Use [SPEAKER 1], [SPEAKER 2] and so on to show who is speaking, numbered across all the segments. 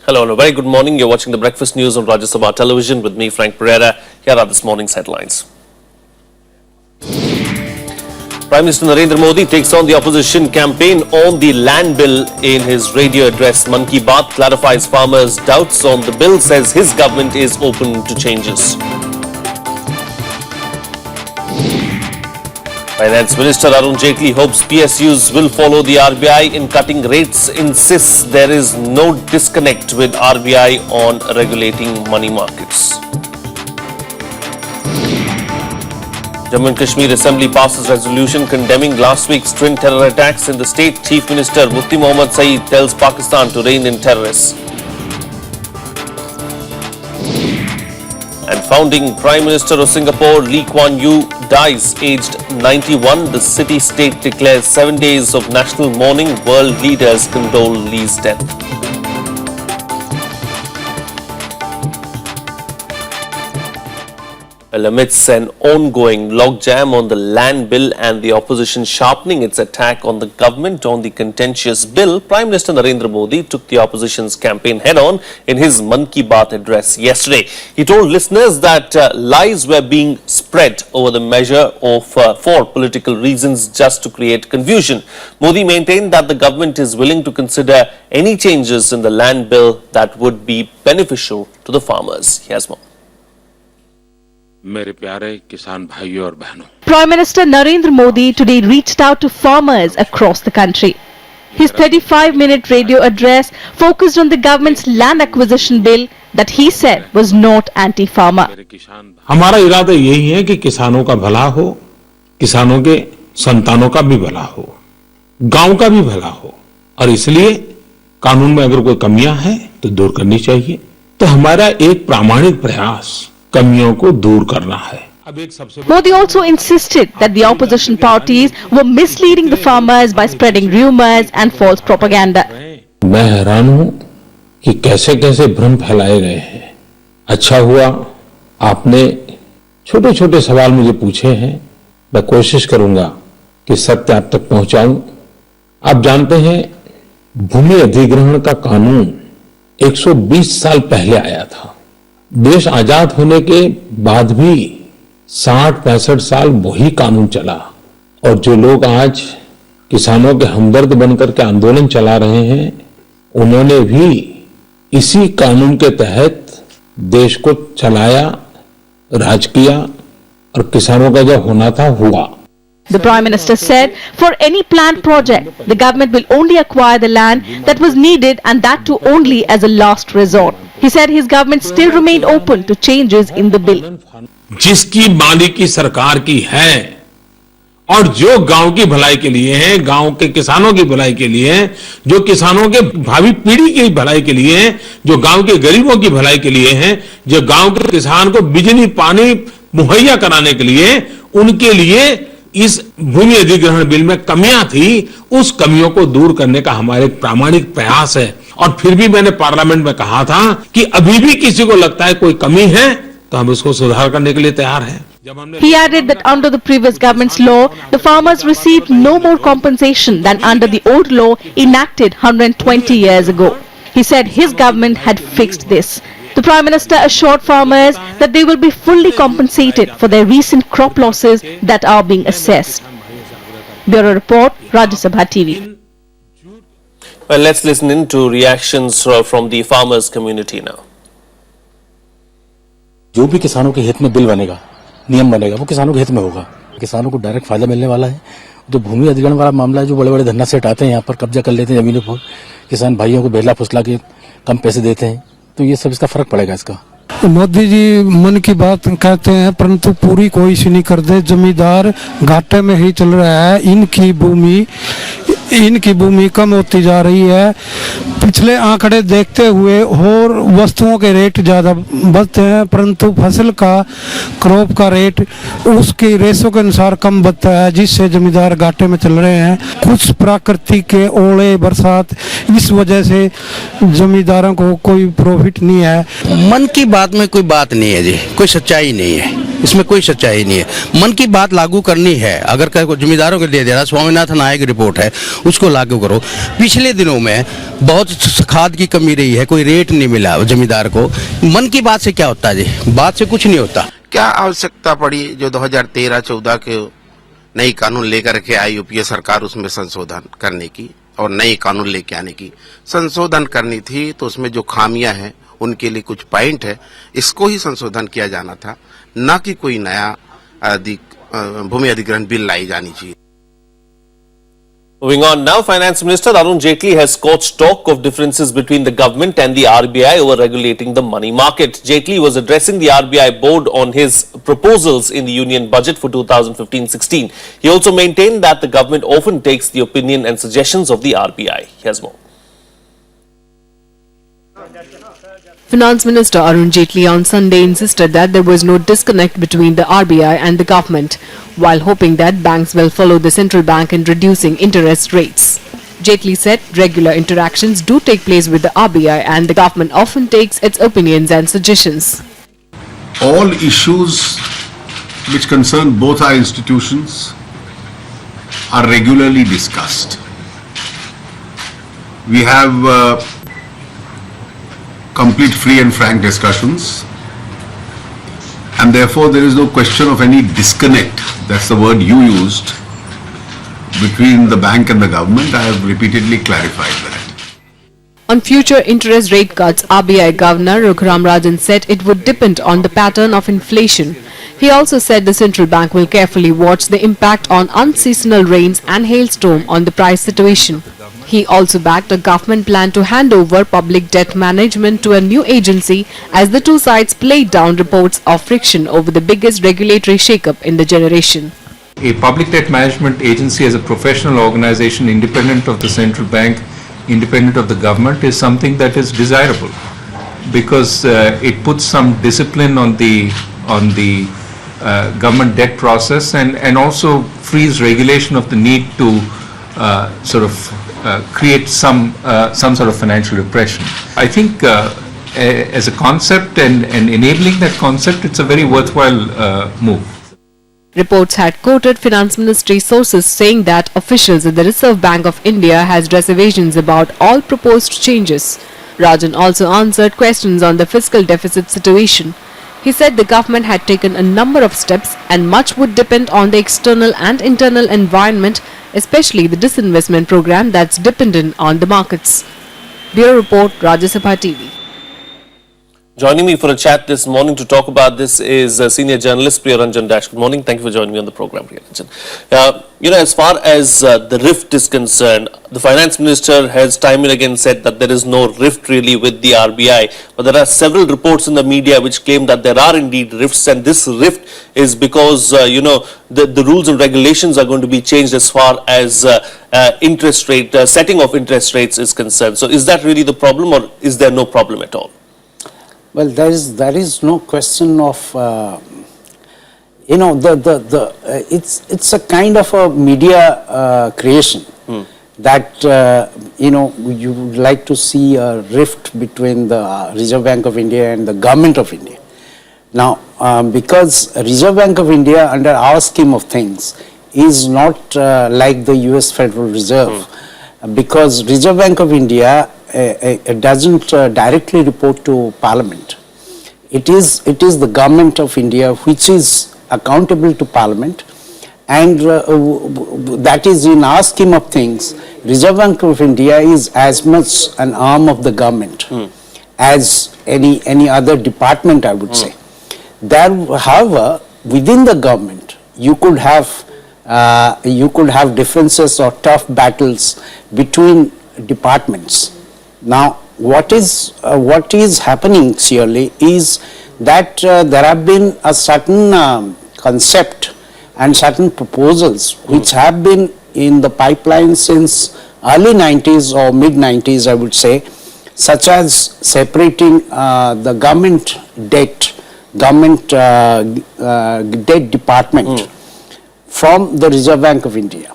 [SPEAKER 1] Hello and a very good morning. You're watching the Breakfast News on Rajya Sabha television with me, Frank Pereira. Here are this morning's headlines. Prime Minister Narendra Modi takes on the opposition campaign on the land bill in his radio address. Man Ki Baat clarifies farmers' doubts on the bill, says his government is open to changes. Finance Minister Arun Jaitley hopes PSUs will follow the RBI in cutting rates, insists there is no disconnect with RBI on regulating money markets. Jammu and Kashmir Assembly passes resolution condemning last week's twin terror attacks in the state. Chief Minister Mufti Mohammad Saeed tells Pakistan to rein in terrorists. And founding Prime Minister of Singapore, Lee Kuan Yew, dies aged 91. The city-state declares 7 days of national mourning. World leaders condole Lee's death. Well, amidst an ongoing logjam on the land bill and the opposition sharpening its attack on the government on the contentious bill, Prime Minister Narendra Modi took the opposition's campaign head-on in his Man Ki Baat address yesterday. He told listeners that lies were being spread over the measure for political reasons just to create confusion. Modi maintained that the government is willing to consider any changes in the land bill that would be beneficial to the farmers. Here's more.
[SPEAKER 2] मेरे प्यारे किसान भाइयों और बहनों,
[SPEAKER 3] Prime Minister Narendra Modi today reached out to farmers across the country. His 35-minute radio address focused on the government's land acquisition bill that he said was not anti-farmer.
[SPEAKER 2] हमारा इरादा यही है कि किसानों का भला हो, किसानों के संतानों का भी भला हो, गांव का भी भला हो, और इसलिए कानून में अगर कोई कमियां हैं तो दूर करनी चाहिए. तो हमारा एक प्रामाणिक प्रयास कमियों को दूर करना है.
[SPEAKER 3] Modi also insisted that the opposition parties were misleading the farmers by spreading rumors and false propaganda.
[SPEAKER 2] मैं हैरान हूं कि कैसे कैसे भ्रम फैलाए गए हैं. अच्छा हुआ आपने छोटे छोटे सवाल मुझे पूछे हैं. मैं कोशिश करूंगा कि सत्य आप तक पहुंचाऊं. आप जानते हैं भूमि अधिग्रहण का कानून 120 साल पहले आया था. देश आजाद होने के बाद भी 60-65 साल वही कानून चला, और जो लोग आज किसानों के हमदर्द बनकर के आंदोलन चला रहे हैं, उन्होंने भी इसी कानून के तहत देश को चलाया, राज किया, और किसानों का जो होना था हुआ.
[SPEAKER 3] The Prime Minister said for any planned project, the government will only acquire the land that was needed, and that too only as a last resort. He said his government still remained open to changes in the bill.
[SPEAKER 2] जिसकी मालिकी सरकार की है और जो गांव की भलाई के लिए है, गांव के किसानों की भलाई के लिए है, जो किसानों के भावी पीढ़ी की भलाई के लिए है, जो गांव के गरीबों की भलाई के लिए है, जो गांव के किसान को बिजली पानी मुहैया कराने के लिए, उनके लिए इस भूमि अधिग्रहण बिल में कमियां थी, उस कमियों को दूर करने का हमारा एक प्रामाणिक प्रयास है. और फिर भी मैंने पार्लियामेंट में कहा था कि अभी भी किसी को लगता है कोई कमी है तो हम इसको सुधार करने के लिए तैयार हैं.
[SPEAKER 3] He added that under the previous government's law, the farmers received no more compensation than under the old law enacted 120 years ago. He said his government had fixed this. The Prime Minister assured farmers that they will be fully compensated for their recent crop losses that are being assessed. Bureau Report, Rajya Sabha TV.
[SPEAKER 1] Well, let's listen in to reactions from the farmers community now.
[SPEAKER 4] जो भी किसानों के हित में bill बनेगा, नियम बनेगा, वो किसानों के हित में होगा. किसानों को डायरेक्ट फायदा मिलने वाला है. तो भूमि अधिग्रहण वाला मामला है, जो बड़े बड़े धन्ना सेठ आते हैं यहाँ पर कब्जा कर लेते हैं जमीनों पर, किसान भाइयों को बेहला फुसला के कम पैसे देते हैं, तो ये सब इसका फर्क पड़ेगा. इसका
[SPEAKER 5] मोदी जी मन की बात कहते हैं परंतु पूरी कोई नहीं करते. जमींदार घाटे में ही चल रहा है. इनकी भूमि कम होती जा रही है. पिछले आंकड़े देखते हुए और वस्तुओं के रेट ज्यादा बढ़ते हैं, परंतु फसल का क्रॉप का रेट उसकी रेसों के अनुसार कम बढ़ता है, जिससे जमींदार घाटे में चल रहे हैं. कुछ प्राकृतिक के ओले बरसात, इस वजह से जमींदारों को कोई प्रॉफिट नहीं है.
[SPEAKER 6] मन की बात में कोई बात नहीं है जी, कोई सच्चाई नहीं है, इसमें कोई सच्चाई नहीं है. मन की बात लागू करनी है, अगर जमींदारों को दे देना, स्वामीनाथन आयोग की रिपोर्ट है, उसको लागू करो. पिछले दिनों में बहुत खाद की कमी रही है, कोई रेट नहीं मिला जमींदार को, मन की बात से क्या होता है जी, बात से कुछ नहीं होता।
[SPEAKER 7] क्या आवश्यकता पड़ी जो 2013-14 के नई कानून लेकर के आई यूपीए सरकार, उसमें संशोधन करने की और नए कानून लेके आने की? संशोधन करनी थी तो उसमें जो खामियां हैं उनके लिए कुछ पॉइंट है, इसको ही संशोधन किया जाना था, न कि कोई नया भूमि अधिग्रहण बिल लाई जानी चाहिए।
[SPEAKER 1] Moving on now, Finance Minister Arun Jaitley has scorched talk of differences between the government and the RBI over regulating the money market. Jaitley was addressing the RBI board on his proposals in the Union Budget for 2015-16. He also maintained that the government often takes the opinion and suggestions of the RBI. Here's more.
[SPEAKER 8] Finance Minister Arun Jaitley on Sunday insisted that there was no disconnect between the RBI and the government, while hoping that banks will follow the central bank in reducing interest rates. Jaitley said regular interactions do take place with the RBI and the government often takes its opinions and suggestions.
[SPEAKER 9] All issues which concern both our institutions are regularly discussed. We have complete free and frank discussions, and therefore there is no question of any disconnect, that's the word you used, between the bank and the government. I have repeatedly clarified that.
[SPEAKER 8] On future interest rate cuts, RBI Governor Raghuram Rajan said it would depend on the pattern of inflation. He also said the central bank will carefully watch the impact on unseasonal rains and hailstorm on the price situation. He also backed a government plan to hand over public debt management to a new agency as the two sides played down reports of friction over the biggest regulatory shake-up in the generation.
[SPEAKER 10] A public debt management agency as a professional organization independent of the central bank, independent of the government, is something that is desirable because it puts some discipline on the government debt process and also frees regulation of the need to create some sort of financial repression. I think as a concept and enabling that concept, it's a very worthwhile move.
[SPEAKER 8] Reports had quoted Finance Ministry sources saying that officials at the Reserve Bank of India has reservations about all proposed changes. Rajan also answered questions on the fiscal deficit situation. He said the government had taken a number of steps and much would depend on the external and internal environment, especially the disinvestment program that's dependent on the markets. Bureau Report, Rajya Sabha TV.
[SPEAKER 1] Joining me for a chat this morning to talk about this is senior journalist Priya Ranjan Dash. Good morning. Thank you for joining me on the program, Priya Ranjan. As far as the rift is concerned, the finance minister has time and again said that there is no rift really with the RBI. But there are several reports in the media which claim that there are indeed rifts, and this rift is because, the rules and regulations are going to be changed as far as interest rate, setting of interest rates is concerned. So is that really the problem, or is there no problem at all?
[SPEAKER 11] Well, there is no question of it's a kind of a media creation that you would like to see a rift between the Reserve Bank of India and the Government of India. Now, because Reserve Bank of India, under our scheme of things, is not like the US Federal Reserve, because Reserve Bank of India doesn't directly report to Parliament. It is the Government of India which is accountable to Parliament, and that is, in our scheme of things, Reserve Bank of India is as much an arm of the government as any other department, I would say. There, however, within the government, you could have differences or tough battles between departments. Now, what is happening clearly is that there have been a certain concept and certain proposals which have been in the pipeline since early 90s or mid 90s, I would say, such as separating the government debt department from the Reserve Bank of India.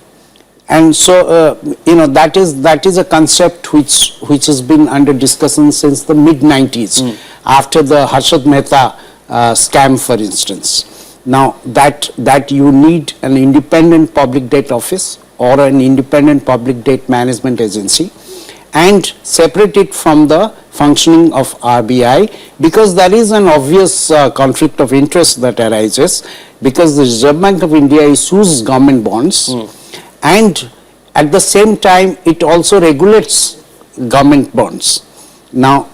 [SPEAKER 11] And so, that is a concept which has been under discussion since the mid-90s, after the Harshad Mehta scam, for instance. Now, that you need an independent public debt office or an independent public debt management agency, and separate it from the functioning of RBI, because there is an obvious conflict of interest that arises, because the Reserve Bank of India issues government bonds and at the same time it also regulates government bonds. Now,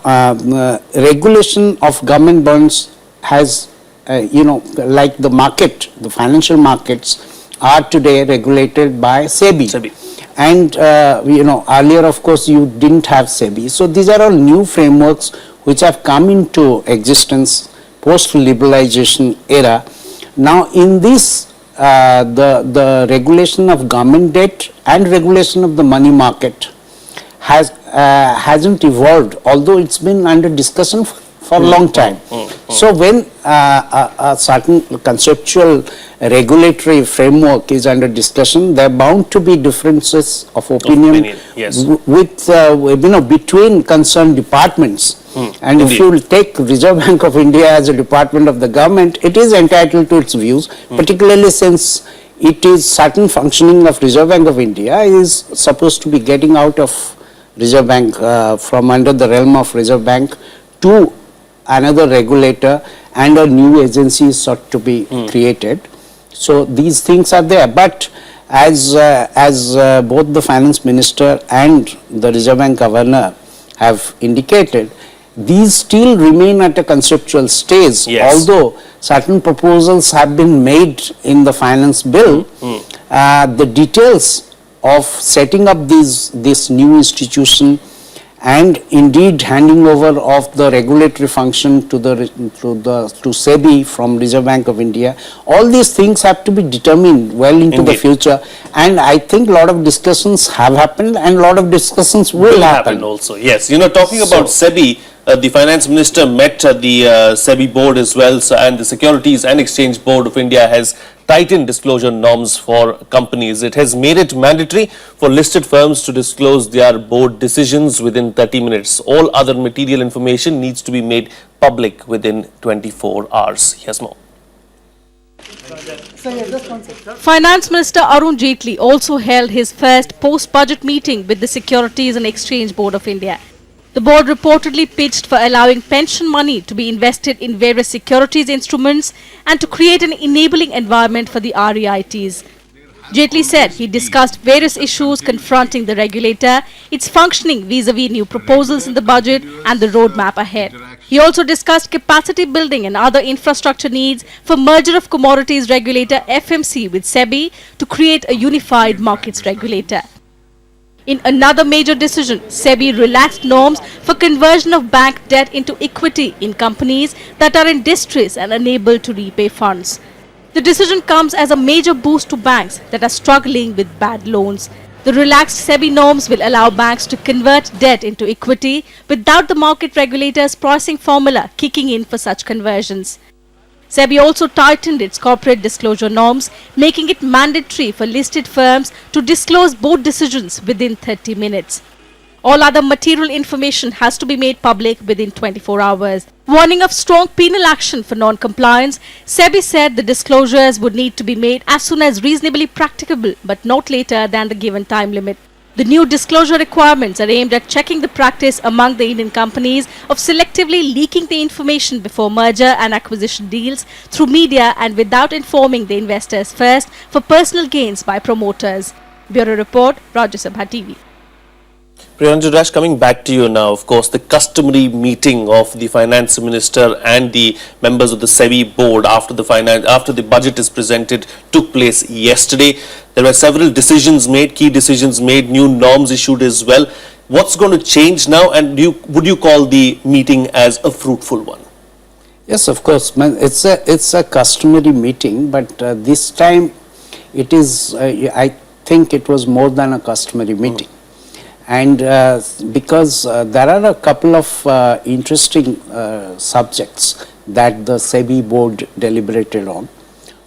[SPEAKER 11] regulation of government bonds has, like the market, the financial markets are today regulated by SEBI. And, earlier, of course, you didn't have SEBI. So, these are all new frameworks which have come into existence post-liberalization era. Now, in this, the regulation of government debt and regulation of the money market hasn't evolved, although it's been under discussion for a long time. So when a certain conceptual regulatory framework is under discussion, there are bound to be differences of opinion,
[SPEAKER 1] yes,
[SPEAKER 11] with between concerned departments. And
[SPEAKER 1] Indeed.
[SPEAKER 11] if you will take Reserve Bank of India as a department of the government, it is entitled to its views, particularly since it is certain functioning of Reserve Bank of India is supposed to be getting out of Reserve Bank, from under the realm of Reserve Bank to another regulator, and a new agency sought to be created. So these things are there, but as both the finance minister and the Reserve Bank governor have indicated, these still remain at a conceptual stage, although certain proposals have been made in the finance bill. The details of setting up this new institution and indeed handing over of the regulatory function to SEBI from Reserve Bank of India, all these things have to be determined well into the future, and I think a lot of discussions have happened and a lot of discussions will happen
[SPEAKER 1] also. Yes, talking about SEBI, the finance minister met the SEBI board as well, and the Securities and Exchange Board of India has tightened disclosure norms for companies. It has made it mandatory for listed firms to disclose their board decisions within 30 minutes. All other material information needs to be made public within 24 hours. Here's more.
[SPEAKER 3] Finance Minister Arun Jaitley also held his first post-budget meeting with the Securities and Exchange Board of India. The board reportedly pitched for allowing pension money to be invested in various securities instruments and to create an enabling environment for the REITs. Jaitley said he discussed various issues confronting the regulator, its functioning vis-a-vis new proposals in the budget and the roadmap ahead. He also discussed capacity building and other infrastructure needs for merger of commodities regulator FMC with SEBI to create a unified markets regulator. In another major decision, SEBI relaxed norms for conversion of bank debt into equity in companies that are in distress and unable to repay funds. The decision comes as a major boost to banks that are struggling with bad loans. The relaxed SEBI norms will allow banks to convert debt into equity without the market regulator's pricing formula kicking in for such conversions. SEBI also tightened its corporate disclosure norms, making it mandatory for listed firms to disclose board decisions within 30 minutes. All other material information has to be made public within 24 hours. Warning of strong penal action for non-compliance, SEBI said the disclosures would need to be made as soon as reasonably practicable, but not later than the given time limit. The new disclosure requirements are aimed at checking the practice among the Indian companies of selectively leaking the information before merger and acquisition deals through media and without informing the investors first for personal gains by promoters. Bureau Report, Rajya Sabha TV.
[SPEAKER 1] Priyanju Rash, coming back to you now, of course, the customary meeting of the finance minister and the members of the SEBI board after the budget is presented took place yesterday. There were several decisions made, key decisions made, new norms issued as well. What's going to change now, and would you call the meeting as a fruitful one?
[SPEAKER 11] Yes, of course. It's a customary meeting, but this time it is, I think it was more than a customary meeting. And because there are a couple of interesting subjects that the SEBI board deliberated on.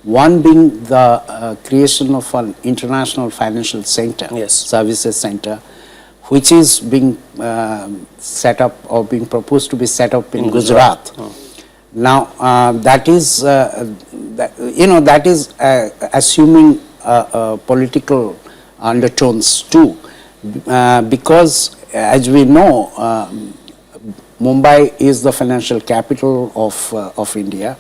[SPEAKER 11] One being the creation of an international financial center, services center, which is being set up or being proposed to be set up in Gujarat. Now that is assuming political undertones too. Because as we know, Mumbai is the financial capital of India,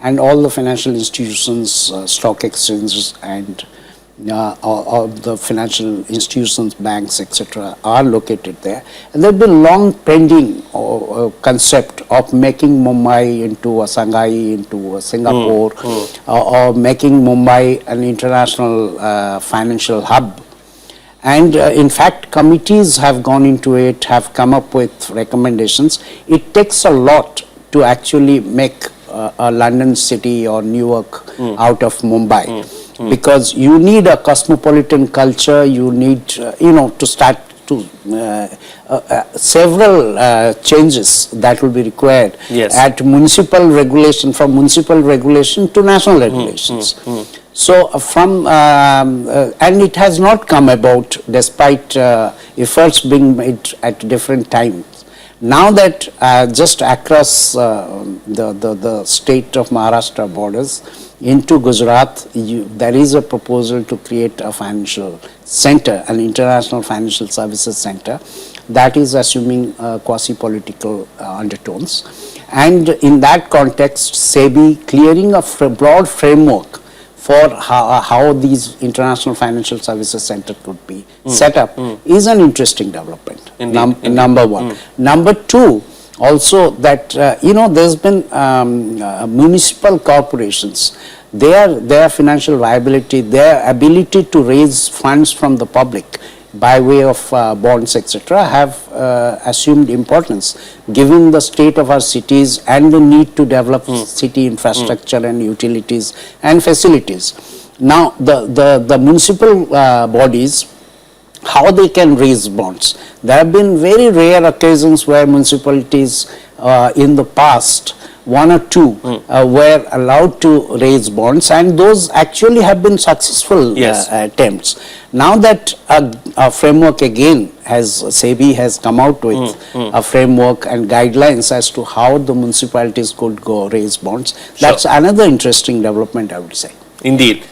[SPEAKER 11] and all the financial institutions, stock exchanges, and all the financial institutions, banks, etc., are located there. And there has been long pending concept of making Mumbai into a Shanghai, into a Singapore, or making Mumbai an international financial hub. And in fact, committees have gone into it, have come up with recommendations. It takes a lot to actually make a London city or Newark out of Mumbai, because you need a cosmopolitan culture, you need, to start to several changes that will be required at municipal regulation, from municipal regulation to national regulations. So from, and it has not come about despite efforts being made at different times. Now that just across the state of Maharashtra borders into Gujarat, there is a proposal to create a financial center, an international financial services center that is assuming quasi-political undertones. And in that context, SEBI clearing a broad framework for how these international financial services center could be set up is an interesting development. Number one. Number two, also that, there's been municipal corporations, their financial viability, their ability to raise funds from the public by way of bonds, etc., have assumed importance given the state of our cities and the need to develop city infrastructure and utilities and facilities. Now, the municipal bodies, how they can raise bonds. There have been very rare occasions where municipalities in the past, one or two, were allowed to raise bonds, and those actually have been successful attempts. Now that a framework again SEBI has come out with a framework and guidelines as to how the municipalities could go raise bonds, that's another interesting development, I would say.
[SPEAKER 1] Indeed.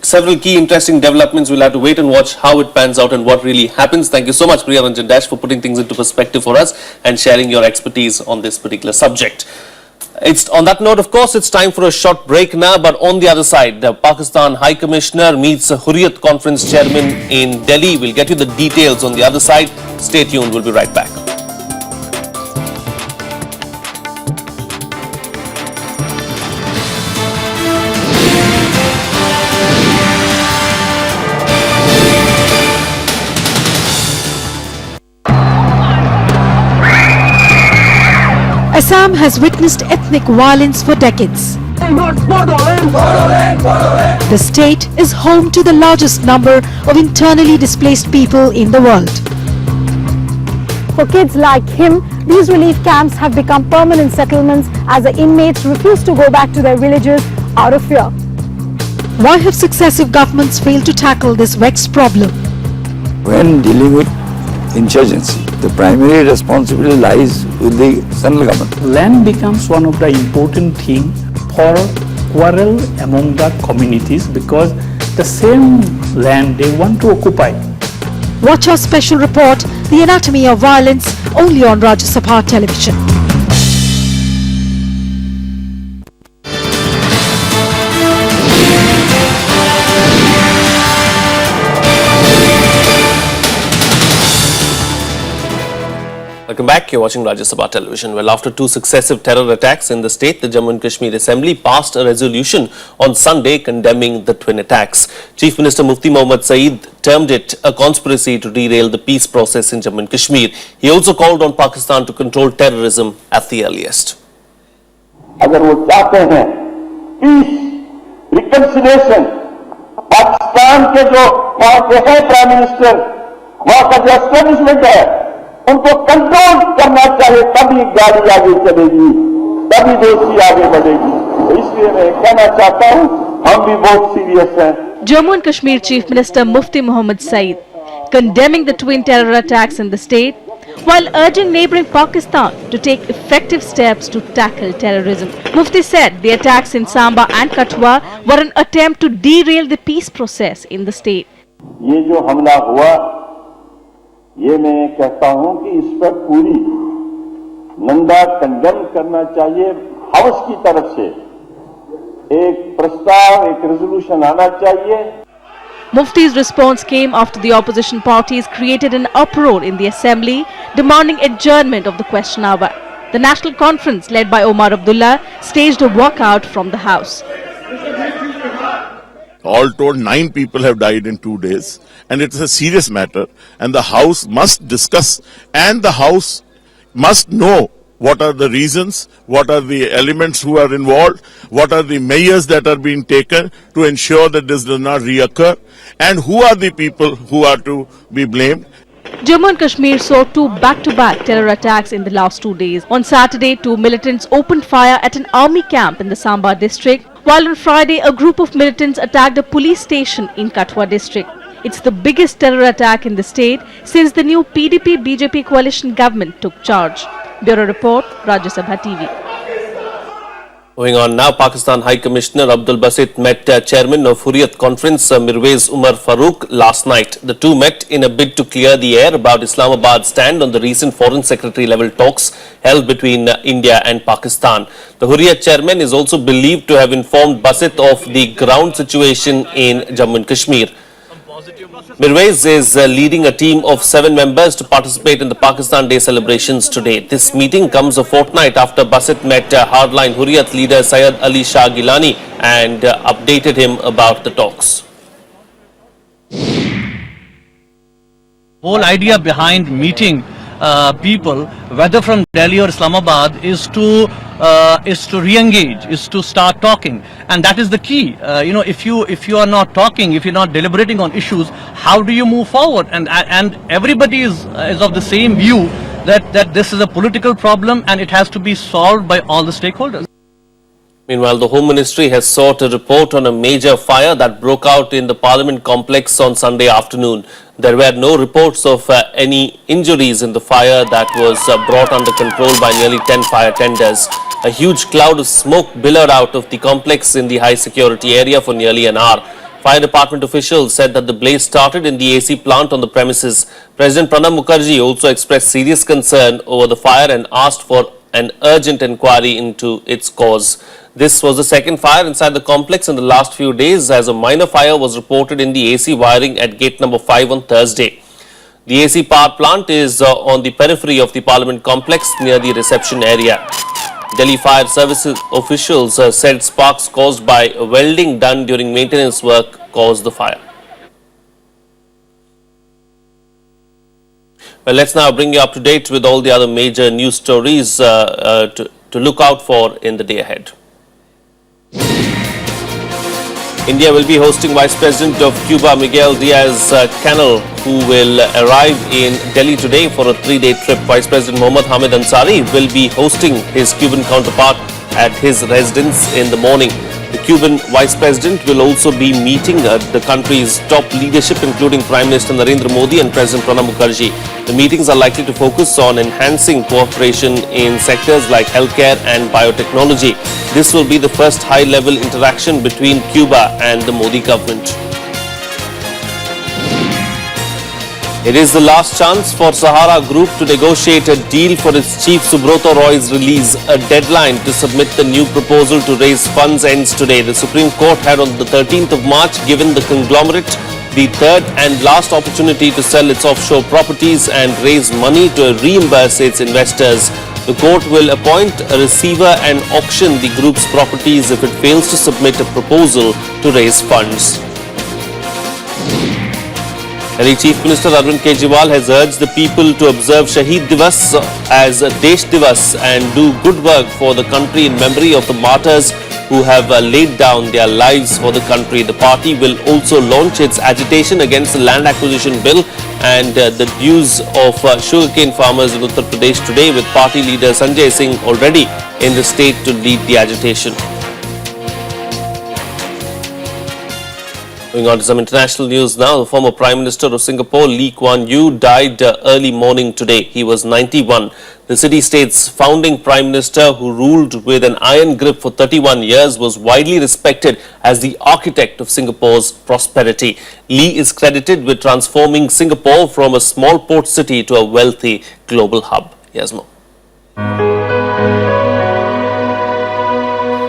[SPEAKER 1] Several key interesting developments. We'll have to wait and watch how it pans out and what really happens. Thank you so much, Priya Ranjan Dash, for putting things into perspective for us and sharing your expertise on this particular subject. It's on that note, of course, it's time for a short break now, but on the other side, the Pakistan High Commissioner meets a Hurriyat Conference chairman in Delhi. We'll get you the details on the other side. Stay tuned. We'll be right back.
[SPEAKER 3] Assam has witnessed ethnic violence for decades. The state is home to the largest number of internally displaced people in the world. For kids like him, these relief camps have become permanent settlements as the inmates refuse to go back to their villages out of fear. Why have successive governments failed to tackle this vexed problem?
[SPEAKER 12] When dealing with insurgency, the primary responsibility lies with the central government.
[SPEAKER 13] Land becomes one of the important things for quarrel among the communities because the same land they want to occupy.
[SPEAKER 3] Watch our special report, The Anatomy of Violence, only on Rajya Sabha television.
[SPEAKER 1] Welcome back. You're watching Rajya Sabha television. Well, after two successive terror attacks in the state, the Jammu and Kashmir Assembly passed a resolution on Sunday condemning the twin attacks. Chief Minister Mufti Mohammad Saeed termed it a conspiracy to derail the peace process in Jammu and Kashmir. He also called on Pakistan to control terrorism at the earliest.
[SPEAKER 14] अगर वो चाहते हैं piece, reconciliation, Pakistan के जो वहां के हैं prime minister, वहां का जो एस्टेब्लिशमेंट है, उनको कंट्रोल करना चाहिए, तभी गाड़ी आगे चलेगी, तभी दोस्ती आगे बढ़ेगी. तो इसलिए मैं कहना चाहता हूं, हम भी बहुत सीरियस हैं.
[SPEAKER 3] Jammu and Kashmir Chief Minister Mufti Mohammad Saeed condemning the twin terror attacks in the state while urging neighbouring Pakistan to take effective steps to tackle terrorism. Mufti said the attacks in Samba and Kathua were an attempt to derail the peace process in the state.
[SPEAKER 14] ये जो हमला हुआ ये मैं कहता हूं कि इस पर पूरी नंदा कंडेम करना चाहिए। हाउस की तरफ से एक प्रस्ताव, एक रेजोल्यूशन आना चाहिए।
[SPEAKER 3] Mufti's response came after the opposition parties created an uproar in the assembly demanding adjournment of the question hour. The National Conference, led by Omar Abdullah, staged a walkout from the house.
[SPEAKER 15] All told, 9 people have died in 2 days, and it is a serious matter, and the House must discuss, and the House must know what are the reasons, what are the elements who are involved, what are the measures that are being taken to ensure that this does not reoccur, and who are the people who are to be blamed.
[SPEAKER 3] Jammu and Kashmir saw 2 back-to-back terror attacks in the last 2 days. On Saturday, 2 militants opened fire at an army camp in the Samba district, while on Friday, a group of militants attacked a police station in Katwa district. It's the biggest terror attack in the state since the new PDP-BJP coalition government took charge. Bureau Report, Rajya Sabha TV.
[SPEAKER 1] Moving on now, Pakistan High Commissioner Abdul Basit met Chairman of Hurriyat Conference Mirwaiz Umar Farooq last night. The two met in a bid to clear the air about Islamabad's stand on the recent Foreign Secretary level talks held between India and Pakistan. The Hurriyat chairman is also believed to have informed Basit of the ground situation in Jammu and Kashmir. Mirwaiz is leading a team of 7 members to participate in the Pakistan Day celebrations today. This meeting comes a fortnight after Basit met hardline Hurriyat leader Syed Ali Shah Gilani and updated him about the talks.
[SPEAKER 16] Whole idea behind meeting people, whether from Delhi or Islamabad, is to re-engage, is to start talking, and that is the key. If you are not talking, if you're not deliberating on issues, how do you move forward? And everybody is of the same view that this is a political problem and it has to be solved by all the stakeholders.
[SPEAKER 1] Meanwhile, the Home Ministry has sought a report on a major fire that broke out in the Parliament complex on Sunday afternoon. There were no reports of any injuries in the fire that was brought under control by nearly 10 fire tenders. A huge cloud of smoke billowed out of the complex in the high security area for nearly an hour. Fire department officials said that the blaze started in the AC plant on the premises. President Pranab Mukherjee also expressed serious concern over the fire and asked for an urgent inquiry into its cause. This was the second fire inside the complex in the last few days, as a minor fire was reported in the AC wiring at gate number 5 on Thursday. The AC power plant is on the periphery of the Parliament complex near the reception area. Delhi Fire Services officials said sparks caused by welding done during maintenance work caused the fire. Well, let's now bring you up to date with all the other major news stories to look out for in the day ahead. India will be hosting Vice President of Cuba Miguel Diaz-Canel, who will arrive in Delhi today for a 3-day trip. Vice President Mohammad Hamid Ansari will be hosting his Cuban counterpart at his residence in the morning. The Cuban Vice President will also be meeting the country's top leadership, including Prime Minister Narendra Modi and President Pranab Mukherjee. The meetings are likely to focus on enhancing cooperation in sectors like healthcare and biotechnology. This will be the first high-level interaction between Cuba and the Modi government. It is the last chance for Sahara Group to negotiate a deal for its chief Subroto Roy's release. A deadline to submit the new proposal to raise funds ends today. The Supreme Court had on the 13th of March given the conglomerate the third and last opportunity to sell its offshore properties and raise money to reimburse its investors. The court will appoint a receiver and auction the group's properties if it fails to submit a proposal to raise funds. Delhi Chief Minister Arvind Kejriwal has urged the people to observe Shaheed Divas as Desh Divas and do good work for the country in memory of the martyrs who have laid down their lives for the country. The party will also launch its agitation against the land acquisition bill and the dues of sugarcane farmers in Uttar Pradesh today, with party leader Sanjay Singh already in the state to lead the agitation. Moving on to some international news now. The former Prime Minister of Singapore, Lee Kuan Yew, died early morning today. He was 91. The city-state's founding Prime Minister, who ruled with an iron grip for 31 years, was widely respected as the architect of Singapore's prosperity. Lee is credited with transforming Singapore from a small port city to a wealthy global hub. Here's more.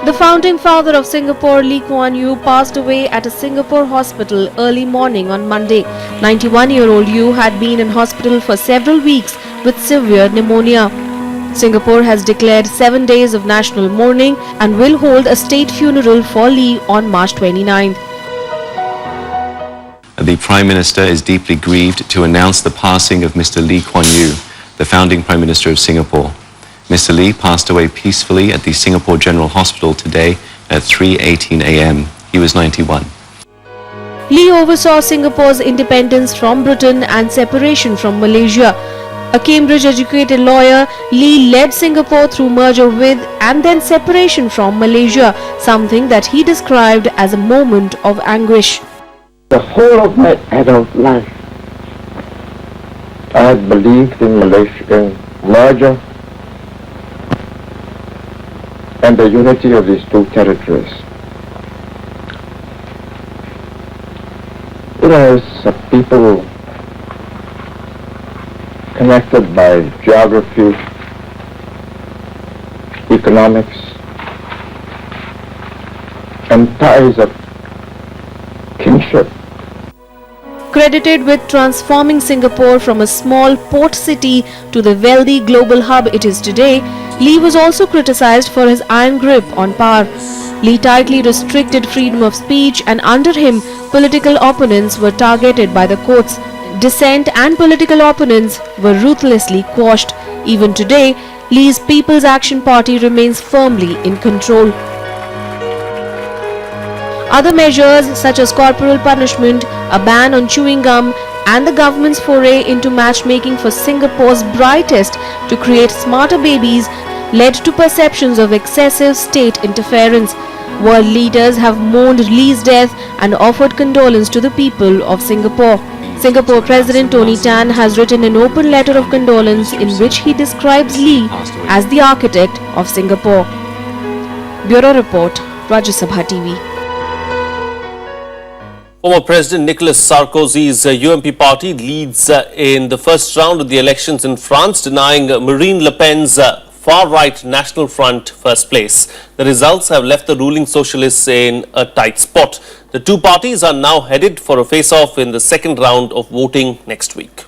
[SPEAKER 17] The founding father of Singapore, Lee Kuan Yew, passed away at a Singapore hospital early morning on Monday. 91-year-old Yew had been in hospital for several weeks with severe pneumonia. Singapore has declared 7 days of national mourning and will hold a state funeral for Lee on March 29th.
[SPEAKER 18] The Prime Minister is deeply grieved to announce the passing of Mr. Lee Kuan Yew, the founding Prime Minister of Singapore. Mr. Lee passed away peacefully at the Singapore General Hospital today at 3:18 a.m. He was 91.
[SPEAKER 17] Lee oversaw Singapore's independence from Britain and separation from Malaysia. A Cambridge-educated lawyer, Lee led Singapore through merger with and then separation from Malaysia, something that he described as a moment of anguish.
[SPEAKER 14] The whole of my adult life, I have believed in Malaysian merger and the unity of these two territories. As a people connected by geography, economics, and ties of kinship.
[SPEAKER 17] Credited with transforming Singapore from a small port city to the wealthy global hub it is today, Lee was also criticized for his iron grip on power. Lee tightly restricted freedom of speech, and under him, political opponents were targeted by the courts. Dissent and political opponents were ruthlessly quashed. Even today, Lee's People's Action Party remains firmly in control. Other measures such as corporal punishment, a ban on chewing gum, and the government's foray into matchmaking for Singapore's brightest to create smarter babies led to perceptions of excessive state interference. World leaders have mourned Lee's death and offered condolence to the people of Singapore. Singapore President Tony Tan has written an open letter of condolence in which he describes Lee as the architect of Singapore. Bureau Report, Rajya Sabha TV.
[SPEAKER 1] Former President Nicolas Sarkozy's UMP party leads in the first round of the elections in France, denying Marine Le Pen's far-right National Front first place. The results have left the ruling socialists in a tight spot. The two parties are now headed for a face-off in the second round of voting next week.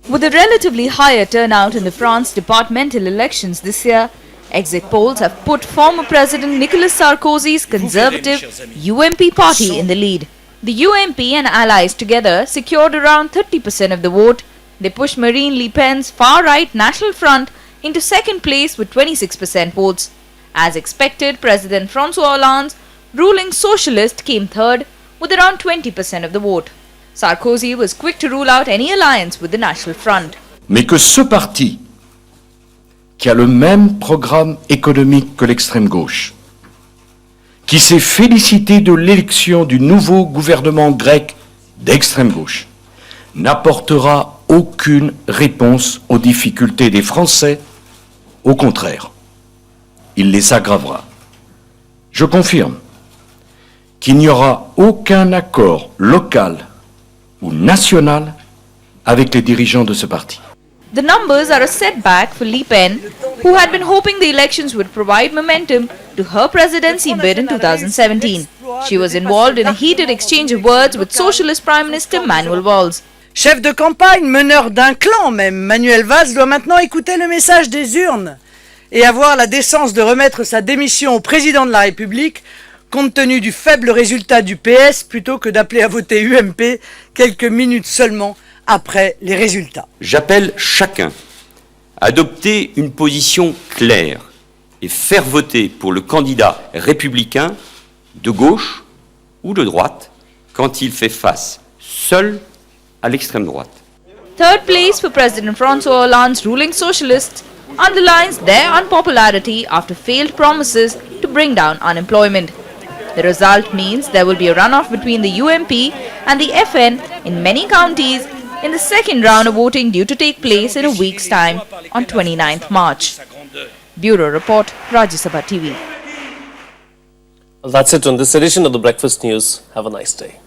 [SPEAKER 19] With a relatively higher turnout in the France departmental elections this year, exit polls have put former President Nicolas Sarkozy's conservative UMP party in the lead. The UMP and allies together secured around 30% of the vote. They pushed Marine Le Pen's far-right National Front into second place with 26% votes. As expected, President François Hollande's ruling socialist came third with around 20% of the vote. Sarkozy was quick to rule out any alliance with the National Front.
[SPEAKER 20] Mais que ce parti, qui a le même programme économique que l'extrême gauche, qui s'est félicité de l'élection du nouveau gouvernement grec d'extrême gauche, n'apportera aucune réponse aux difficultés des Français. Au contraire, il les aggravera. Je confirme qu'il n'y aura aucun accord local ou national avec les dirigeants de ce parti.
[SPEAKER 19] The numbers are a setback for Le Pen, who had been hoping the elections would provide momentum to her presidency bid in 2017. She was involved in a heated exchange of words with Socialist Prime Minister Manuel Valls.
[SPEAKER 21] Chef de campagne, meneur d'un clan même, Manuel Valls doit maintenant écouter le message des urnes et avoir la décence de remettre sa démission au président de la République compte tenu du faible résultat du PS plutôt que d'appeler à voter UMP quelques minutes seulement après les résultats.
[SPEAKER 22] J'appelle chacun à adopter une position claire et faire voter pour le candidat républicain de gauche ou de droite quand il fait face seul à l'extrême droite.
[SPEAKER 19] Third place for President François Hollande's ruling socialists underlines their unpopularity after failed promises to bring down unemployment. The result means there will be a runoff between the UMP and the FN in many counties in the second round of voting due to take place in a week's time on 29th March. Bureau Report, Rajya Sabha TV.
[SPEAKER 1] Well, that's it on this edition of the Breakfast News. Have a nice day.